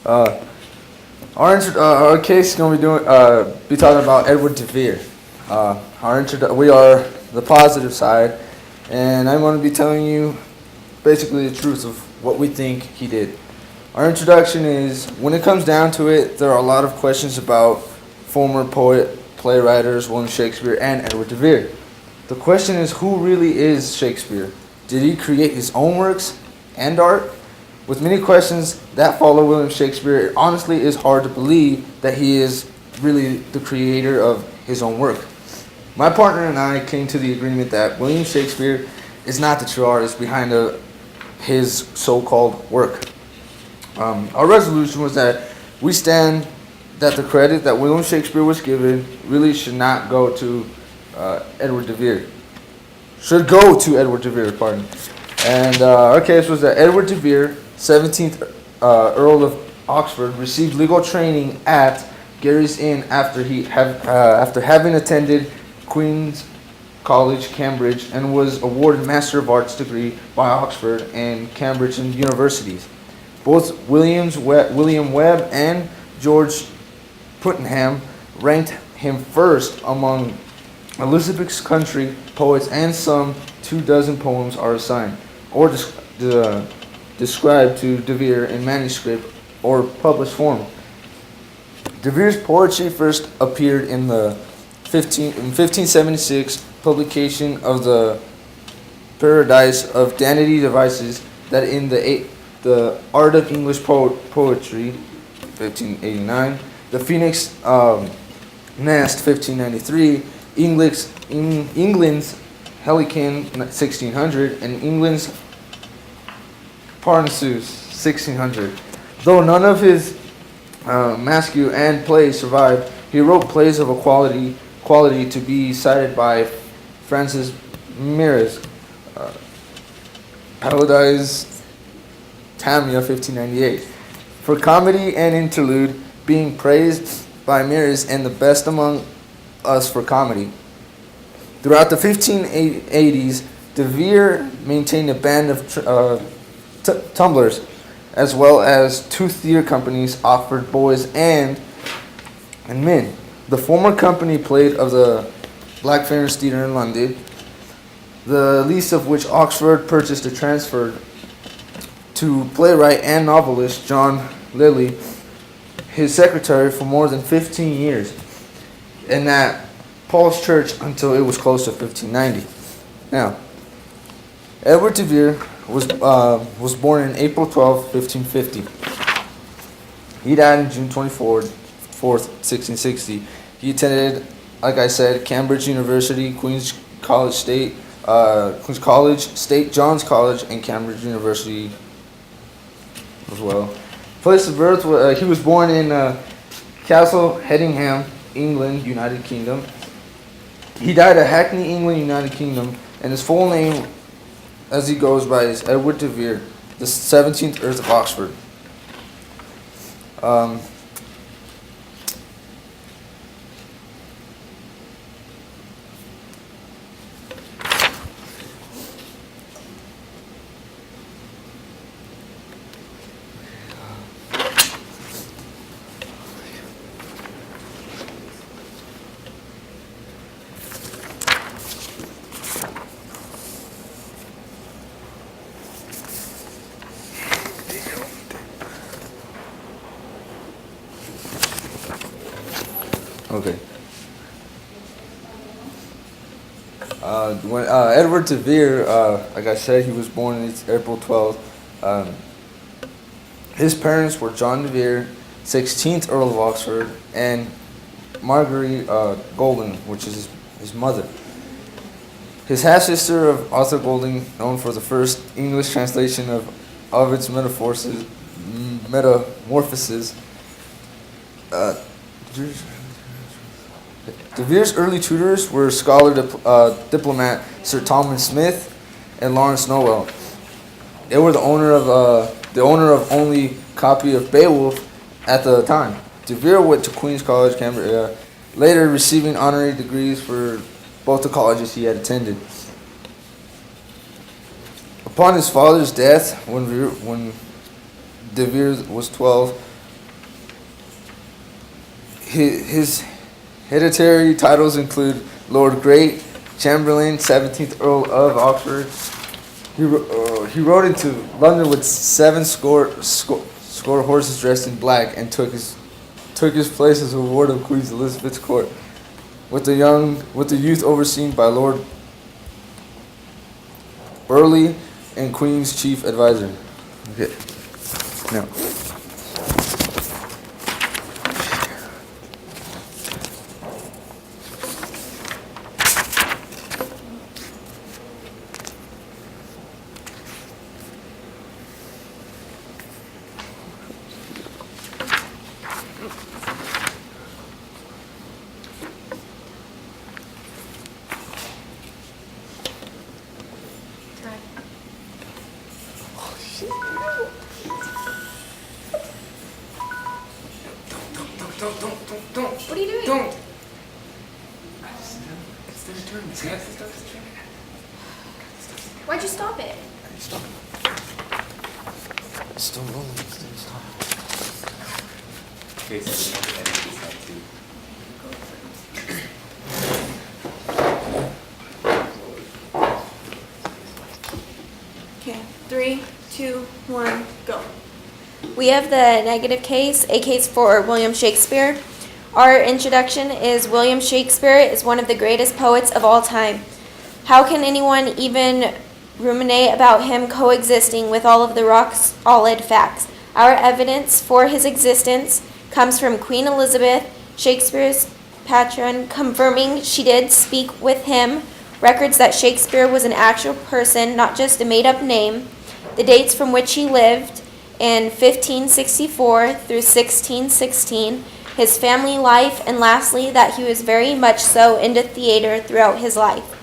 Uh, our case is going to be talking about Edward de Vere. We are the positive side, and I'm going to be telling you basically the truth of what we think he did. Our introduction is, when it comes down to it, there are a lot of questions about former poet, playwriters, William Shakespeare, and Edward de Vere. The question is, who really is Shakespeare? Did he create his own works and art? With many questions that follow William Shakespeare, it honestly is hard to believe that he is really the creator of his own work. My partner and I came to the agreement that William Shakespeare is not the true artist behind his so-called work. Our resolution was that we stand that the credit that William Shakespeare was given really should not go to Edward de Vere. Should go to Edward de Vere, pardon. And our case was that Edward de Vere, 17th Earl of Oxford, received legal training at Gary's Inn after having attended Queen's College, Cambridge, and was awarded Master of Arts degree by Oxford and Cambridge universities. Both William Webb and George Puttenham ranked him first among Elizabeth's country poets, and some 24 poems are assigned or described to de Vere in manuscript or published form. De Vere's poetry first appeared in the 1576 publication of the Paradise of Dandy Devices, that in the Art of English Poetry, 1589, the Phoenix Nest, 1593, England's Helican, 1600, and England's Parnassus, 1600. Though none of his masque and plays survived, he wrote plays of a quality to be cited by Francis Meres, Paradise Tamia, 1598, for comedy and interlude, being praised by Meres and the best among us for comedy. Throughout the 1580s, de Vere maintained a band of tumblers, as well as two theater companies, Oxford Boys and Men. The former company played of the Blackfriars Theatre in London, the lease of which Oxford purchased and transferred to playwright and novelist John Lilly, his secretary for more than 15 years, and at Paul's Church until it was close to 1590. Now, Edward de Vere was born in April 12, 1550. He died on June 24th, 1660. He attended, like I said, Cambridge University, Queen's College State, John's College, and Cambridge University as well. Place of birth, he was born in Castle Hedingham, England, United Kingdom. He died at Hackney, England, United Kingdom, and his full name, as he goes by, is Edward de Vere, the 17th Earl of Oxford. Okay. When Edward de Vere, like I said, he was born on April 12th. His parents were John de Vere, 16th Earl of Oxford, and Marguerite Golding, which is his mother. His half-sister of Arthur Golding, known for the first English translation of Ovid's Metamorphoses. De Vere's early tutors were scholar diplomat Sir Thomas Smith and Lawrence Noel. They were the owner of only copy of Beowulf at the time. De Vere went to Queen's College, Cambridge, later receiving honorary degrees for both the colleges he had attended. Upon his father's death, when de Vere was 12, his hereditary titles include Lord Great, Chamberlain, 17th Earl of Oxford. He rode into London with 7 score horses dressed in black and took his place as a ward of Queen Elizabeth's court, with the youth overseen by Lord Burleigh and Queen's chief advisor. Okay. Now. Don't. What are you doing? Don't. It's their turn. Why'd you stop it? Stop. It's still rolling. Stop. Okay, so we have to edit this out too. Okay, 3, 2, 1, go. We have the negative case, a case for William Shakespeare. Our introduction is William Shakespeare is one of the greatest poets of all time. How can anyone even ruminate about him coexisting with all of the rock-solid facts? Our evidence for his existence comes from Queen Elizabeth, Shakespeare's patron, confirming she did speak with him, records that Shakespeare was an actual person, not just a made-up name, the dates from which he lived in 1564 through 1616, his family life, and lastly, that he was very much so into theater throughout his life.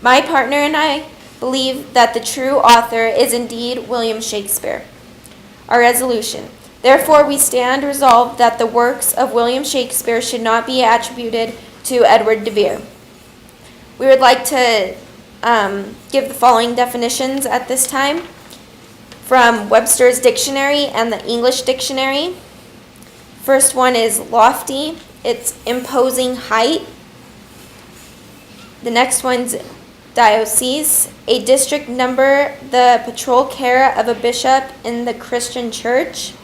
My partner and I believe that the true author is indeed William Shakespeare. Our resolution. Therefore, we stand resolved that the works of William Shakespeare should not be attributed to Edward de Vere. We would like to give the following definitions at this time from Webster's Dictionary and the English Dictionary. First one is lofty. It's imposing height. The next one's diocese, a district number, the patrol care of a bishop in the Christian church.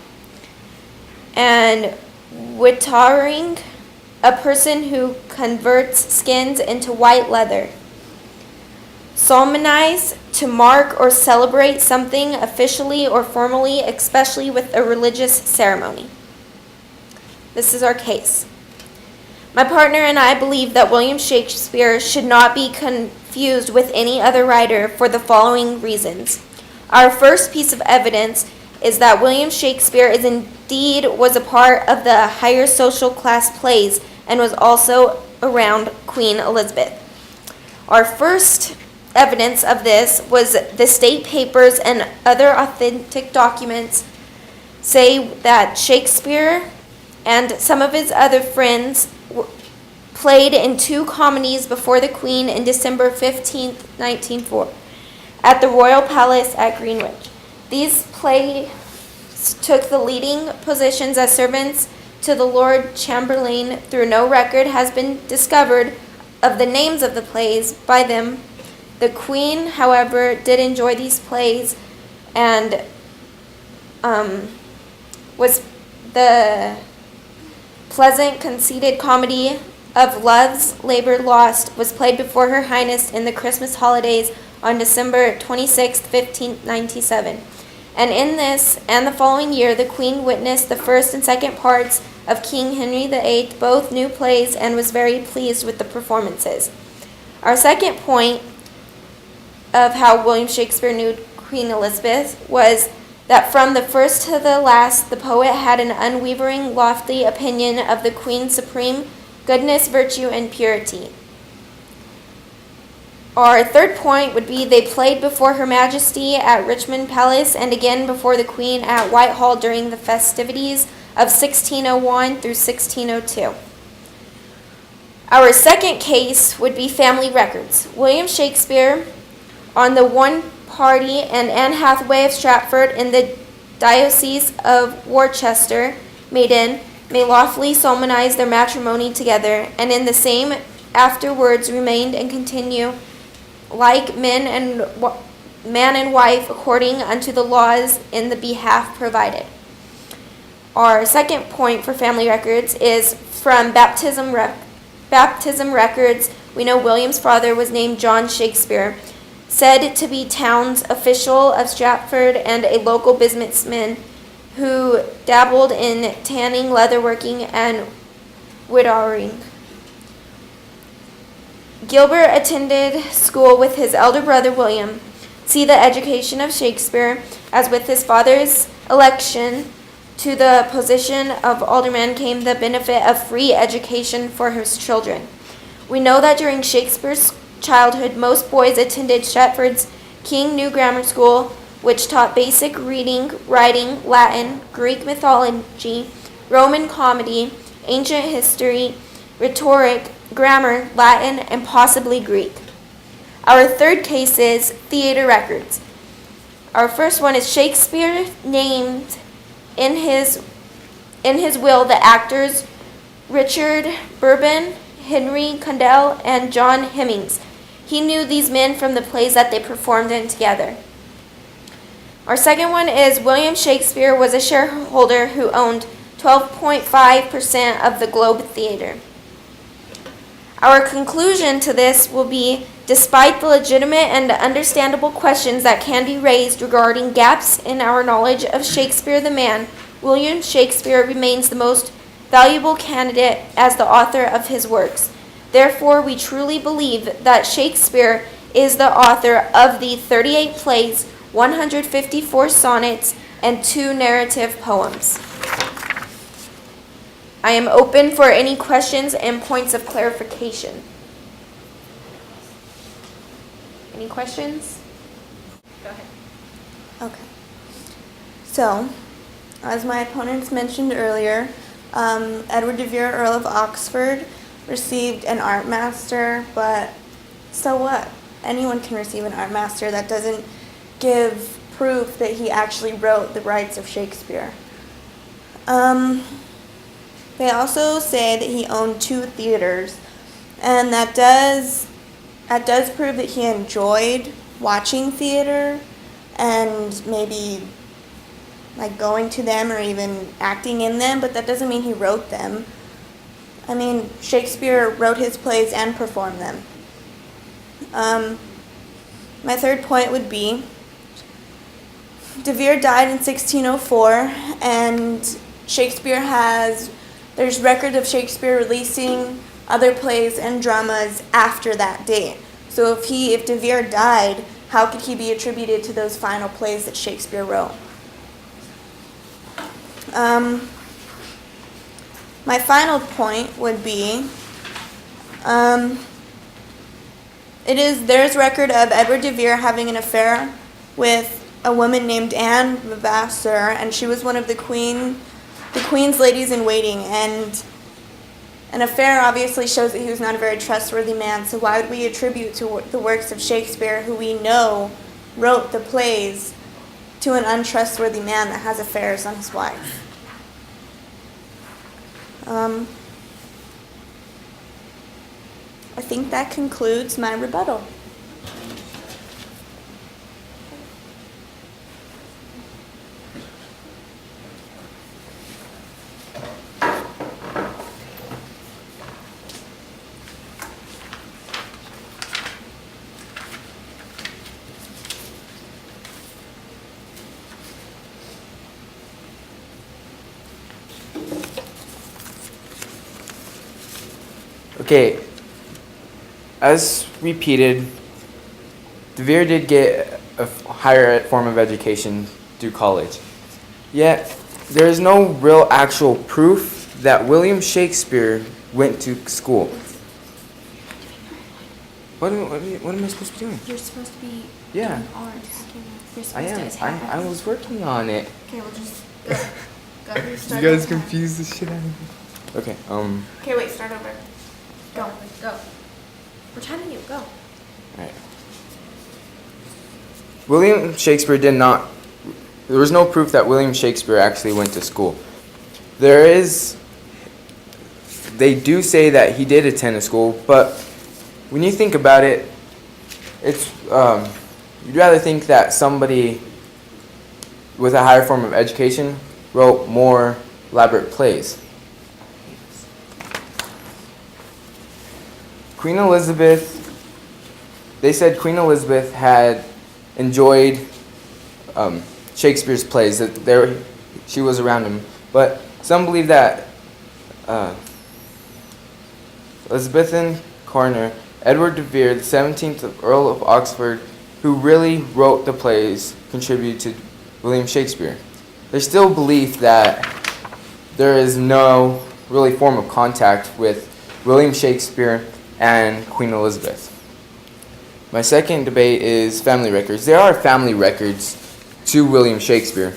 And whittering, a person who converts skins into white leather. Solemnize, to mark or celebrate something officially or formally, especially with a religious ceremony. This is our case. My partner and I believe that William Shakespeare should not be confused with any other writer for the following reasons. Our first piece of evidence is that William Shakespeare was a part of the higher social class plays and was also around Queen Elizabeth. Our first evidence of this was the state papers and other authentic documents say that Shakespeare and some of his other friends played in 2 comedies before the Queen in December 15, 1904, at the Royal Palace at Greenwich. These plays took the leading positions as servants to the Lord Chamberlain, though no record has been discovered of the names of the plays by them. The Queen, however, did enjoy these plays and was the pleasant, conceited comedy of Love's Labor Lost was played before Her Highness in the Christmas holidays on December 26, 1597. And in this and the following year, the Queen witnessed the first and second parts of King Henry VIII, both new plays, and was very pleased with the performances. Our second point of how William Shakespeare knew Queen Elizabeth was that from the first to the last, the poet had an unwavering, lofty opinion of the Queen's supreme goodness, virtue, and purity. Our third point would be they played before Her Majesty at Richmond Palace and again before the Queen at Whitehall during the festivities of 1601 through 1602. Our second case would be family records. William Shakespeare, on the one party, and Anne Hathaway of Stratford in the Diocese of Worcester, Maiden, may lawfully solemnize their matrimony together, and in the same afterwards remain and continue like man and wife according unto the laws in the behalf provided. Our second point for family records is from baptism records. We know William's father was named John Shakespeare, said to be town's official of Stratford and a local businessman who dabbled in tanning, leatherworking, and widowing. Gilbert attended school with his elder brother William. See the education of Shakespeare, as with his father's election to the position of alderman came the benefit of free education for his children. We know that during Shakespeare's childhood, most boys attended Stratford's King New Grammar School, which taught basic reading, writing, Latin, Greek mythology, Roman comedy, ancient history, rhetoric, grammar, Latin, and possibly Greek. Our third case is theater records. Our first one is Shakespeare named in his will the actors Richard Bourbon, Henry Condell, and John Hemmings. He knew these men from the plays that they performed in together. Our second one is William Shakespeare was a shareholder who owned 12.5% of the Globe Theater. Our conclusion to this will be, despite the legitimate and understandable questions that can be raised regarding gaps in our knowledge of Shakespeare the man, William Shakespeare remains the most valuable candidate as the author of his works. Therefore, we truly believe that Shakespeare is the author of the 38 plays, 154 sonnets, and 2 narrative poems. I am open for any questions and points of clarification. Any questions? Go ahead. Okay. So, as my opponents mentioned earlier, Edward de Vere, Earl of Oxford, received an art master, but so what? Anyone can receive an art master. That doesn't give proof that he actually wrote the rights of Shakespeare. They also say that he owned 2 theaters, and that does prove that he enjoyed watching theater and maybe like going to them or even acting in them, but that doesn't mean he wrote them. I mean, Shakespeare wrote his plays and performed them. My third point would be, De Vere died in 1604, and there's record of Shakespeare releasing other plays and dramas after that date. So if De Vere died, how could he be attributed to those final plays that Shakespeare wrote? My final point would be, there's record of Edward de Vere having an affair with a woman named Anne Vavasseur, and she was one of the Queen's ladies in waiting, and an affair obviously shows that he was not a very trustworthy man, so why would we attribute to the works of Shakespeare, who we know wrote the plays, to an untrustworthy man that has affairs on his wife? I think that concludes my rebuttal. Okay, as repeated, De Vere did get a higher form of education through college. Yet, there is no real actual proof that William Shakespeare went to school. What am I supposed to be doing? You're supposed to be Yeah. doing art. You're supposed I am. to attack I us. was working on it. Okay, we'll just go. Go. You Start guys over. confuse the shit out of me. Okay, Okay, wait, start over. Go. Go. We're timing you. Go. Alright. William Shakespeare there was no proof that William Shakespeare actually went to school. There is they do say that he did attend a school, but when you think about it, it's you'd rather think that somebody with a higher form of education wrote more elaborate plays. Queen Elizabeth, they said Queen Elizabeth had enjoyed Shakespeare's plays, that she was around him, but some believe that Elizabethan coroner Edward de Vere, the 17th Earl of Oxford, who really wrote the plays, contributed to William Shakespeare. There's still belief that there is no really form of contact with William Shakespeare and Queen Elizabeth. My second debate is family records. There are family records to William Shakespeare,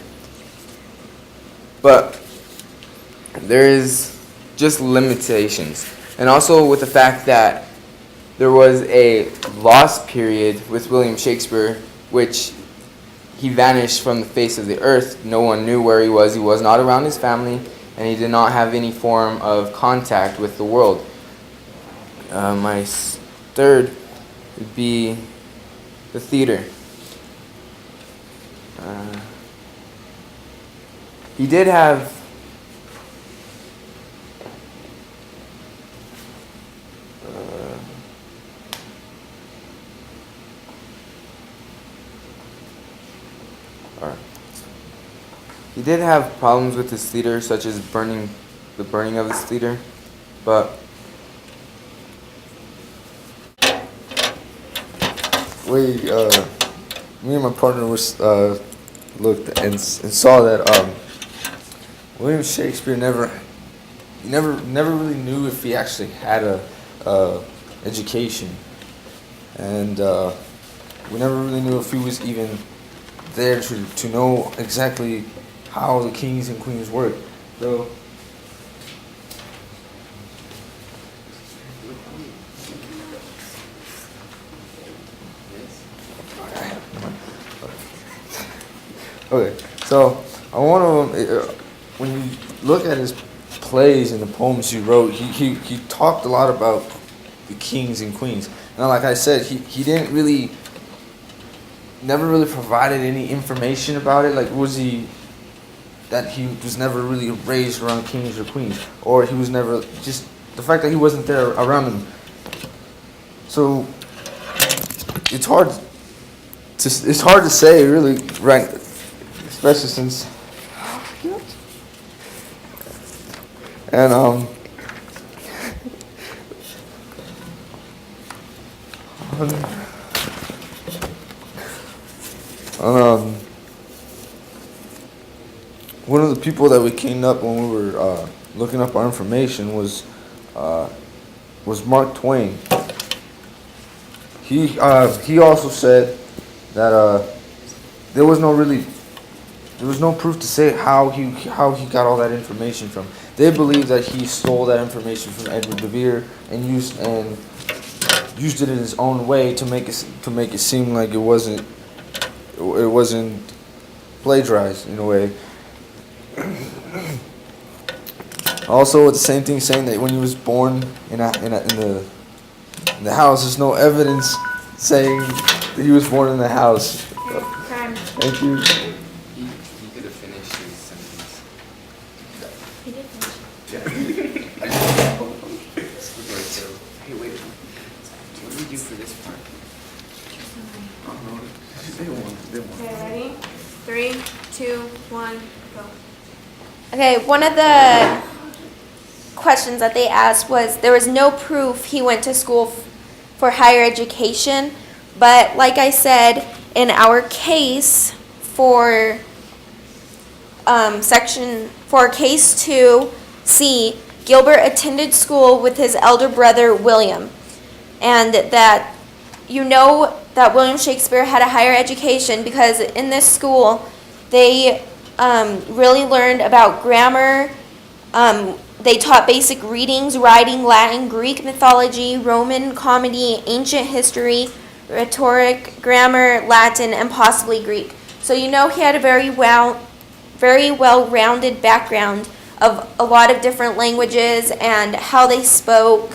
but there is just limitations. And also with the fact that there was a lost period with William Shakespeare, which he vanished from the face of the earth. No one knew where he was. He was not around his family, and he did not have any form of contact with the world. My third would be the theater. He did have he did have problems with his theater, such as the burning of his theater, but me and my partner was looked and saw that William Shakespeare never really knew if he actually had a education, and we never really knew if he was even there to know exactly how the kings and queens work. So okay, so on one of them, when you look at his plays and the poems he wrote, he talked a lot about the kings and queens. Now, like I said, he didn't really, never really provided any information about it. Like, was he never really raised around kings or queens, or he was never, just the fact that he wasn't there around them. So it's hard to say, really, right? Especially since, and one of the people that we came up when we were looking up our information was Mark Twain. He also said that there was no proof to say how he got all that information from. They believe that he stole that information from Edward de Vere and used it in his own way to make it seem like it wasn't plagiarized in a way. Also, it's the same thing saying that when he was born in the house, there's no evidence saying that he was born in the house. Time. Thank you. He could have finished his sentence. He did finish. Okay, so, hey, wait. What do we do for this part? Okay, ready? 3, 2, 1, go. Okay, one of the questions that they asked was there was no proof he went to school for higher education, but like I said, in our case for case 2C, Gilbert attended school with his elder brother William, and that that William Shakespeare had a higher education because in this school they really learned about grammar. They taught basic readings, writing, Latin, Greek mythology, Roman comedy, ancient history, rhetoric, grammar, Latin, and possibly Greek. So he had a very well-rounded background of a lot of different languages and how they spoke.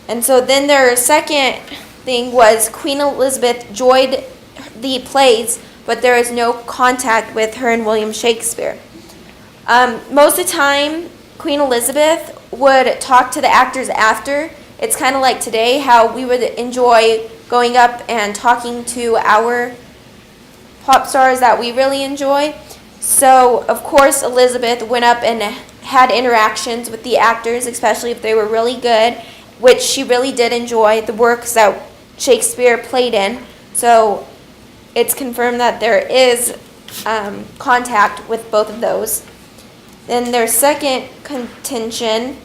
And so then their second thing was Queen Elizabeth joined the plays, but there is no contact with her and William Shakespeare. Most of the time, Queen Elizabeth would talk to the actors after. It's kind of like today, how we would enjoy going up and talking to our pop stars that we really enjoy. So, of course, Elizabeth went up and had interactions with the actors, especially if they were really good, which she really did enjoy the works that Shakespeare played in. So, it's confirmed that there is contact with both of those. Then their second contention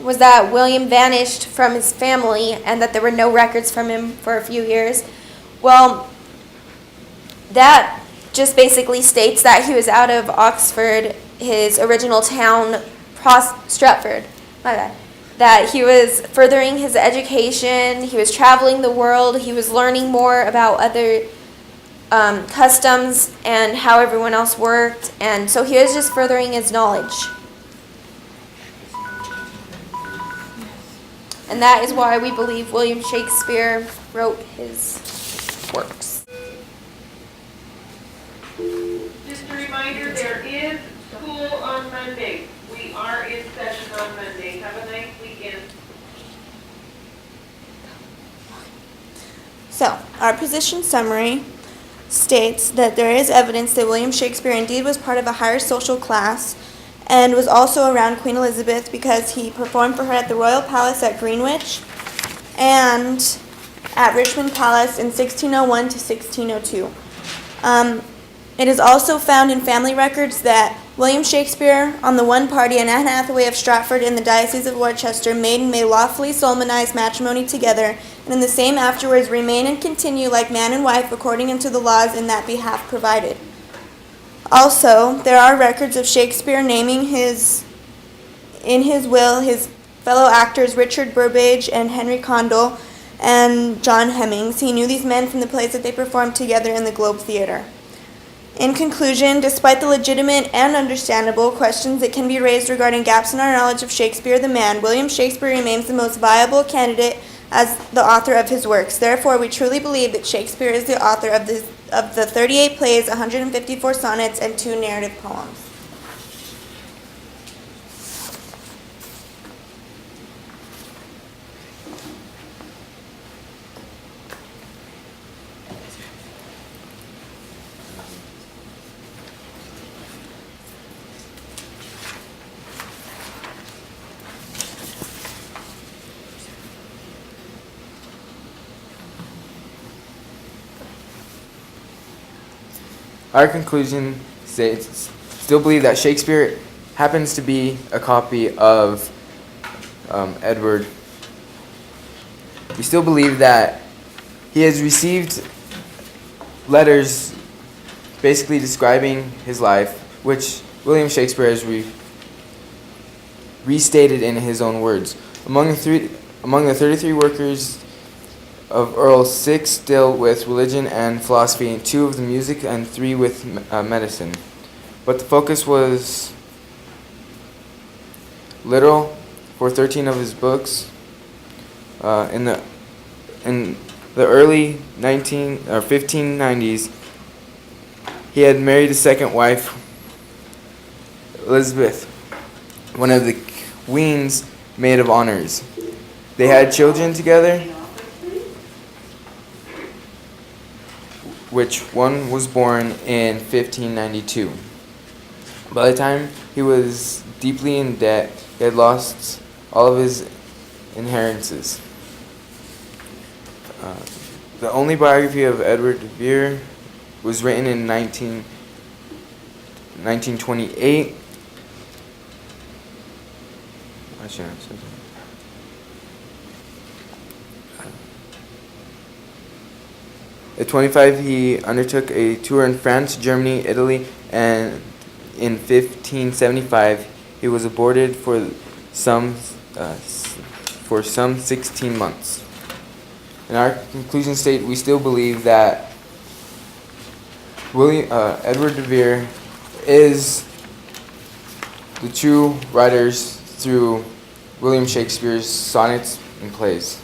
was that William vanished from his family and that there were no records from him for a few years. Well, that just basically states that he was out of Oxford, his original town, Stratford, my bad. That he was furthering his education, he was traveling the world, he was learning more about other customs and how everyone else worked, and so he was just furthering his knowledge. And that is why we believe William Shakespeare wrote his works. Just a reminder, there is school on Monday. We are in session on Monday. Have a nice weekend. So, our position summary states that there is evidence that William Shakespeare indeed was part of a higher social class and was also around Queen Elizabeth because he performed for her at the Royal Palace at Greenwich and at Richmond Palace in 1601 to 1602. It is also found in family records that William Shakespeare on the one party and Anne Hathaway of Stratford in the Diocese of Worcester made and may lawfully solemnize matrimony together, and in the same afterwards remain and continue like man and wife according unto the laws in that behalf provided. Also, there are records of Shakespeare naming in his will his fellow actors Richard Burbage and Henry Condell and John Hemmings. He knew these men from the plays that they performed together in the Globe Theatre. In conclusion, despite the legitimate and understandable questions that can be raised regarding gaps in our knowledge of Shakespeare the man, William Shakespeare remains the most viable candidate as the author of his works. Therefore, we truly believe that Shakespeare is the author of the 38 plays, 154 sonnets, and 2 narrative poems. Our conclusion states, still believe that Shakespeare happens to be a copy of Edward. We still believe that he has received letters basically describing his life, which William Shakespeare has restated in his own words. Among the 33 workers of Earl, 6 deal with religion and philosophy, 2 of the music, and 3 with medicine. But the focus was literal for 13 of his books. In the early 1590s, he had married his second wife, Elizabeth, one of the Queen's maid of honors. They had children together, which one was born in 1592. By the time he was deeply in debt, he had lost all of his inheritances. The only biography of Edward de Vere was written in 1928. I shouldn't have said that. At 25, he undertook a tour in France, Germany, Italy, and in 1575, he was aborted for some 16 months. In our conclusion state, we still believe that Edward de Vere is the true writers through William Shakespeare's sonnets and plays.